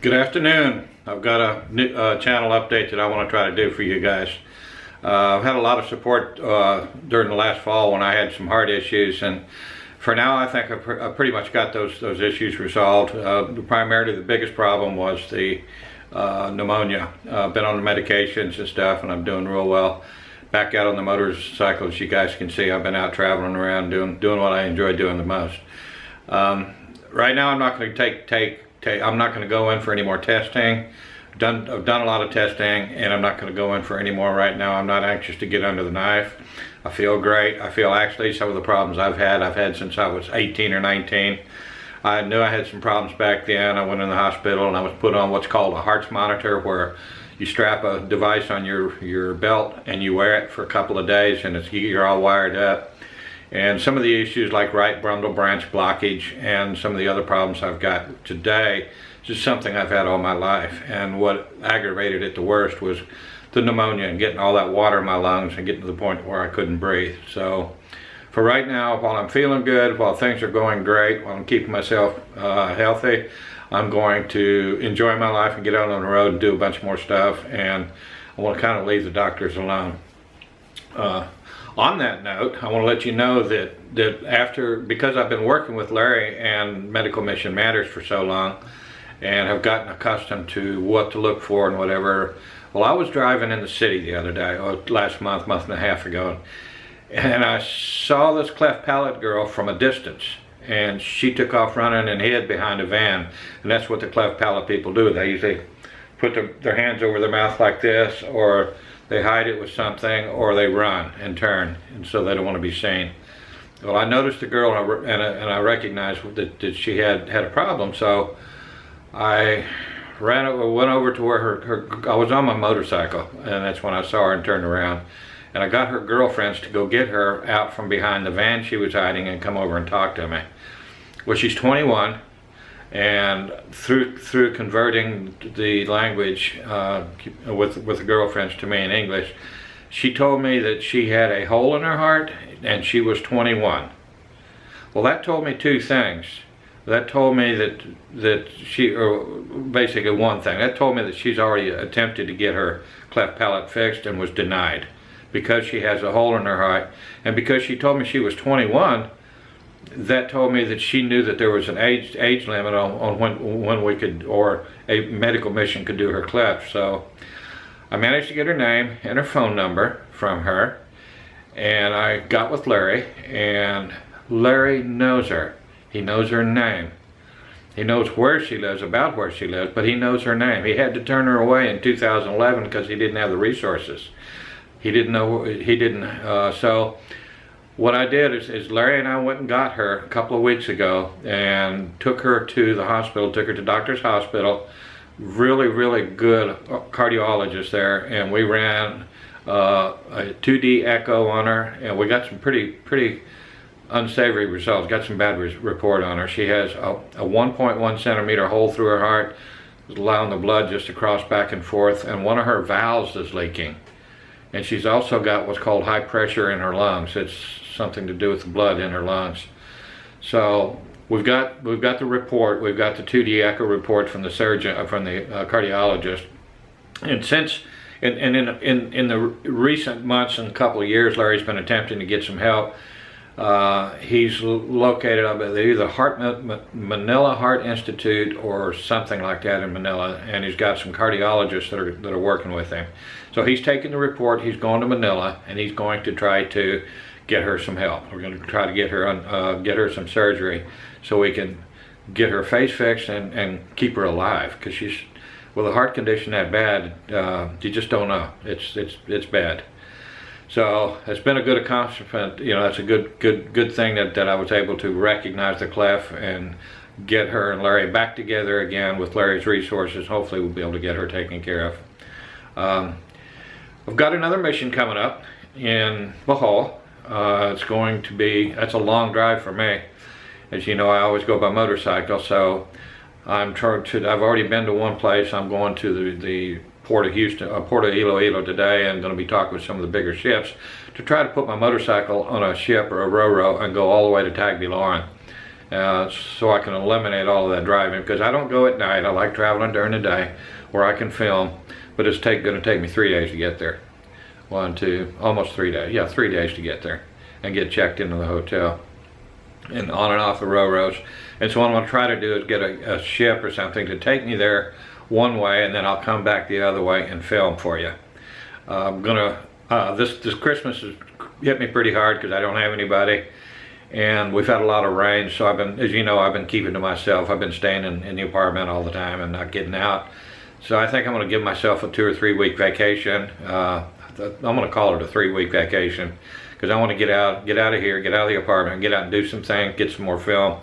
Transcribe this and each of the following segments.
Good afternoon. I've got a new channel update that I want to try to do for you guys. I've had a lot of support during the last fall when I had some heart issues, and for now I think I've pretty much got those issues resolved. Primarily the biggest problem was the pneumonia. I've been on the medications and stuff, and I'm doing real well. Back out on the motorcycle, as you guys can see, I've been out traveling around doing what I enjoy doing the most. Right now I'm not going to I'm not going to go in for any more testing. I've done a lot of testing, and I'm not going to go in for any more right now. I'm not anxious to get under the knife. I feel great. I feel actually some of the problems I've had since I was 18 or 19. I knew I had some problems back then. I went in the hospital and I was put on what's called a heart monitor, where you strap a device on your belt and you wear it for a couple of days, and you're all wired up. And some of the issues like right bundle branch blockage and some of the other problems I've got today is just something I've had all my life. And what aggravated it the worst was the pneumonia and getting all that water in my lungs and getting to the point where I couldn't breathe. So for right now, while I'm feeling good, while things are going great, while I'm keeping myself healthy, I'm going to enjoy my life and get out on the road and do a bunch more stuff. And I want to kind of leave the doctors alone. On that note, I want to let you know that because I've been working with Larry and Medical Mission Matters for so long, and have gotten accustomed to what to look for and whatever. Well, I was driving in the city the other day, last month and a half ago, and I saw this cleft palate girl from a distance, and she took off running and hid behind a van. And that's what the cleft palate people do. They usually put their hands over their mouth like this, or they hide it with something, or they run and turn, and so they don't want to be seen. Well, I noticed the girl, and I recognized that she had a problem, so I went over to where I was on my motorcycle, and that's when I saw her and turned around. And I got her girlfriends to go get her out from behind the van she was hiding and come over and talk to me. Well, she's 21. And through converting the language with the girlfriends to me in English, she told me that she had a hole in her heart and she was 21. Well, that told me two things. That told me that basically one thing. That told me that she's already attempted to get her cleft palate fixed and was denied because she has a hole in her heart. And because she told me she was 21, that told me that she knew that there was an age limit on when we could, or a medical mission could do her cleft. So I managed to get her name and her phone number from her, and I got with Larry, and Larry knows her. He knows her name. He knows where she lives, about where she lives, but he knows her name. He had to turn her away in 2011 because he didn't have the resources. He didn't know, so what I did is Larry and I went and got her a couple of weeks ago and took her to the hospital, took her to Doctor's Hospital. Really, really good cardiologist there, and we ran a 2D echo on her, and we got some pretty unsavory results, got some bad report on her. She has a 1.1 centimeter hole through her heart, allowing the blood just to cross back and forth, and one of her valves is leaking. And she's also got what's called high pressure in her lungs. It's something to do with the blood in her lungs. So we've got the report. We've got the 2D echo report from the surgeon, from the cardiologist. And since in the recent months and couple of years, Larry's been attempting to get some help. He's located up at either Manila Heart Institute or something like that in Manila, and he's got some cardiologists that are working with him. So he's taking the report. He's going to Manila, and he's going to try to get her some help. We're going to try to get her some surgery so we can get her face fixed and keep her alive, because she's, with a heart condition that bad, you just don't know. It's bad. So it's been a good accomplishment. You know, that's a good thing that I was able to recognize the cleft and get her and Larry back together again with Larry's resources. Hopefully we'll be able to get her taken care of. We've got another mission coming up in Bohol. It's going to be, that's a long drive for me. As you know, I always go by motorcycle, so I've already been to one place. I'm going to the Port of Houston, Port of Iloilo today, and going to be talking with some of the bigger ships to try to put my motorcycle on a ship or a ro-ro and go all the way to Tagbilaran so I can eliminate all of that driving, because I don't go at night. I like traveling during the day where I can film, but it's going to take me 3 days to get there. 1, 2, almost 3 days. Yeah, 3 days to get there and get checked into the hotel and on and off the railroads. And so what I'm going to try to do is get a ship or something to take me there one way, and then I'll come back the other way and film for you. I'm gonna this Christmas has hit me pretty hard because I don't have anybody, and we've had a lot of rain, so I've been, as you know, I've been keeping to myself. I've been staying in the apartment all the time and not getting out. So I think I'm going to give myself a 2 or 3 week vacation. I'm going to call it a 3-week vacation, because I want to get out of here, get out of the apartment, get out and do some things, get some more film,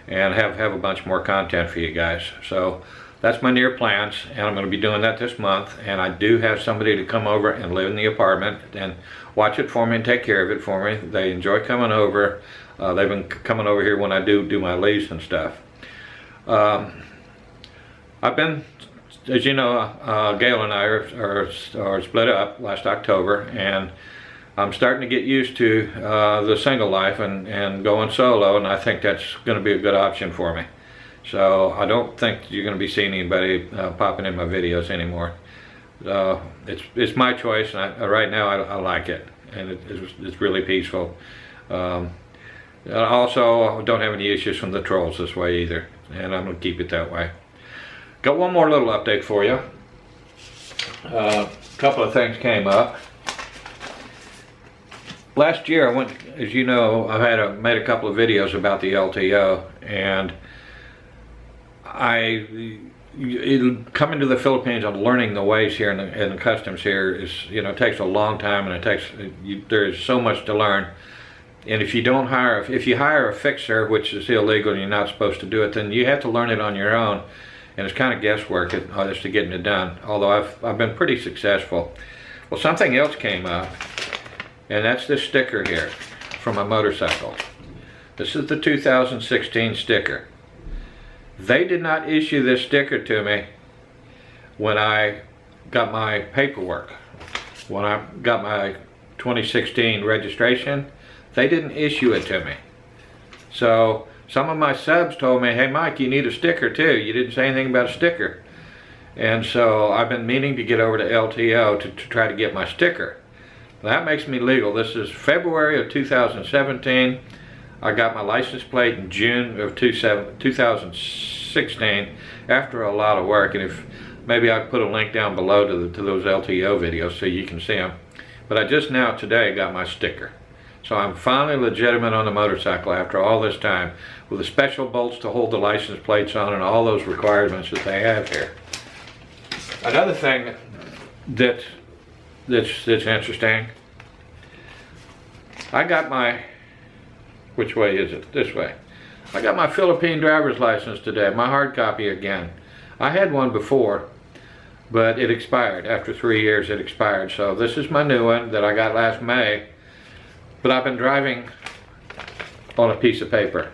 and have a bunch more content for you guys. So that's my near plans, and I'm going to be doing that this month. And I do have somebody to come over and live in the apartment and watch it for me and take care of it for me. They enjoy coming over. They've been coming over here when I do my lease and stuff. I've been, as you know, Gail and I are split up last October, and I'm starting to get used to the single life and going solo, and I think that's going to be a good option for me. So I don't think you're going to be seeing anybody popping in my videos anymore. It's my choice, and right now I like it, and it's really peaceful. Also, I don't have any issues from the trolls this way either, and I'm going to keep it that way. Got one more little update for you. A couple of things came up. Last year I went, as you know, I've made a couple of videos about the LTO, and coming to the Philippines and learning the ways here and the customs here is, takes a long time, and there's so much to learn. And if you hire a fixer, which is illegal and you're not supposed to do it, then you have to learn it on your own, and it's kind of guesswork as to getting it done. Although I've been pretty successful. Well, something else came up, and that's this sticker here from a motorcycle. This is the 2016 sticker. They did not issue this sticker to me when I got my paperwork. When I got my 2016 registration, they didn't issue it to me. So some of my subs told me, hey Mike, you need a sticker too. You didn't say anything about a sticker. And so I've been meaning to get over to LTO to try to get my sticker. That makes me legal. This is February of 2017. I got my license plate in June of 2016 after a lot of work. And if maybe I'll put a link down below to those LTO videos so you can see them. But I just now today got my sticker. So I'm finally legitimate on the motorcycle after all this time, with the special bolts to hold the license plates on and all those requirements that they have here. Another thing that's interesting, I got my, which way is it? This way. I got my Philippine driver's license today, my hard copy again. I had one before, but it expired. After 3 years it expired. So this is my new one that I got last May, but I've been driving on a piece of paper.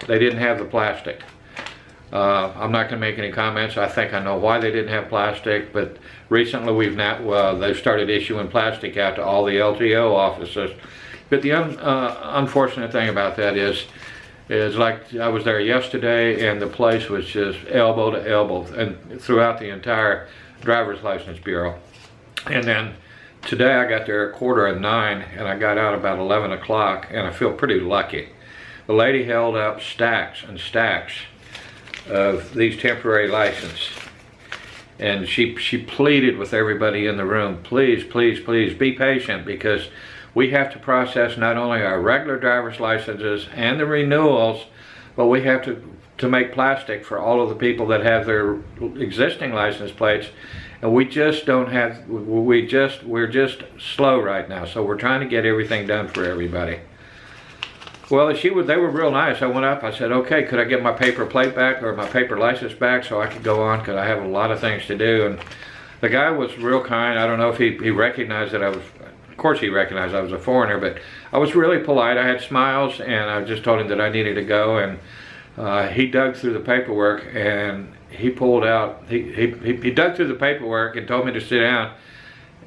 They didn't have the plastic. I'm not going to make any comments. I think I know why they didn't have plastic, but recently they've started issuing plastic out to all the LTO offices. But the unfortunate thing about that is like I was there yesterday, and the place was just elbow to elbow and throughout the entire driver's license bureau. And then today I got there at 8:45, and I got out about 11 o'clock, and I feel pretty lucky. The lady held up stacks and stacks of these temporary licenses, and she pleaded with everybody in the room, please, please, please be patient, because we have to process not only our regular driver's licenses and the renewals, but we have to make plastic for all of the people that have their existing license plates, and we just don't have, we're just slow right now, so we're trying to get everything done for everybody. Well, they were real nice. I went up, I said, okay, could I get my paper plate back or my paper license back so I could go on, because I have a lot of things to do. And the guy was real kind. I don't know if he recognized that of course he recognized I was a foreigner, but I was really polite. I had smiles, and I just told him that I needed to go, and he dug through the paperwork, and he pulled out, he dug through the paperwork and told me to sit down.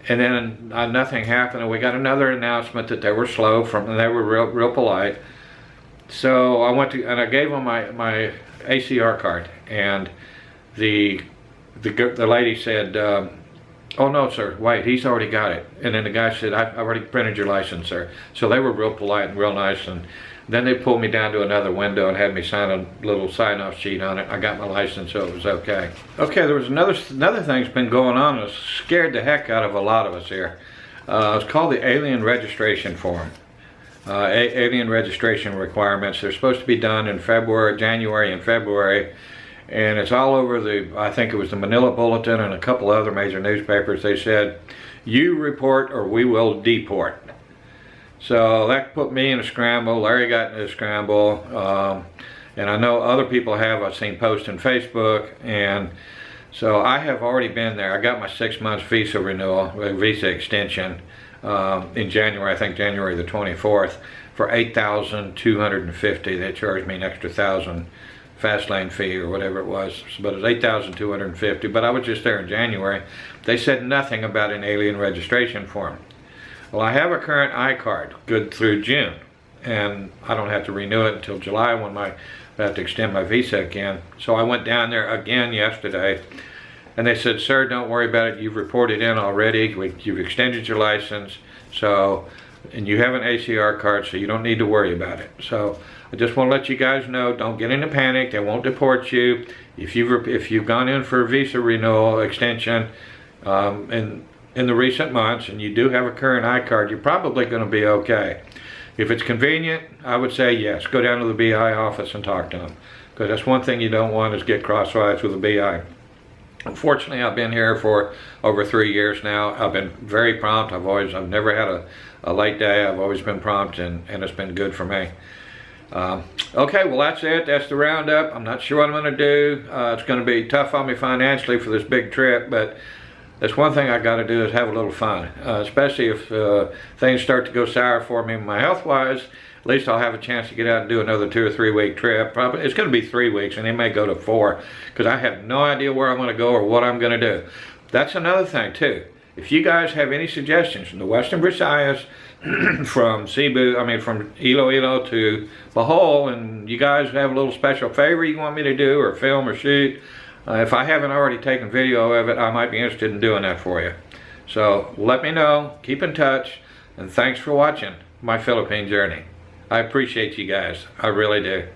And then nothing happened, and we got another announcement that they were slow and they were real polite. So I went to, and I gave them my ACR card, and the lady said, oh no sir, wait, he's already got it. And then the guy said, I've already printed your license, sir. So they were real polite and real nice, and then they pulled me down to another window and had me sign a little sign-off sheet on it. I got my license, so it was okay. Okay, there was another thing's been going on that's scared the heck out of a lot of us here. It's called the Alien Registration Form. Alien registration requirements. They're supposed to be done in January and February, and it's all over I think it was the Manila Bulletin and a couple other major newspapers. They said, you report or we will deport. So that put me in a scramble. Larry got in a scramble, and I know other people have. I've seen posts on Facebook, and so I have already been there. I got my 6 months visa renewal, visa extension, in January, I think January the 24th, for $8,250. They charged me an extra $1,000 fast lane fee or whatever it was, but it was $8,250. But I was just there in January. They said nothing about an alien registration form. Well, I have a current I-card, good through June, and I don't have to renew it until July when I have to extend my visa again. So I went down there again yesterday, and they said, sir, don't worry about it. You've reported in already. You've extended your license, and you have an ACR card, so you don't need to worry about it. So I just want to let you guys know, don't get into panic. They won't deport you. If you've gone in for a visa renewal extension in the recent months, and you do have a current I-card, you're probably going to be okay. If it's convenient, I would say yes. Go down to the BI office and talk to them, because that's one thing you don't want is get crosswise with the BI. Unfortunately, I've been here for over 3 years now. I've been very prompt. I've never had a late day. I've always been prompt, and it's been good for me. Okay, well that's it. That's the roundup. I'm not sure what I'm going to do. It's going to be tough on me financially for this big trip, but that's one thing I got to do is have a little fun, especially if things start to go sour for me, my health-wise. At least I'll have a chance to get out and do another 2 or 3 week trip. Probably it's going to be 3 weeks, and it may go to 4, because I have no idea where I'm going to go or what I'm going to do. That's another thing too. If you guys have any suggestions from the Western Visayas, from Cebu, from Iloilo to Bohol, and you guys have a little special favor you want me to do, or film or shoot, if I haven't already taken video of it, I might be interested in doing that for you. So let me know, keep in touch, and thanks for watching my Philippine journey. I appreciate you guys, I really do.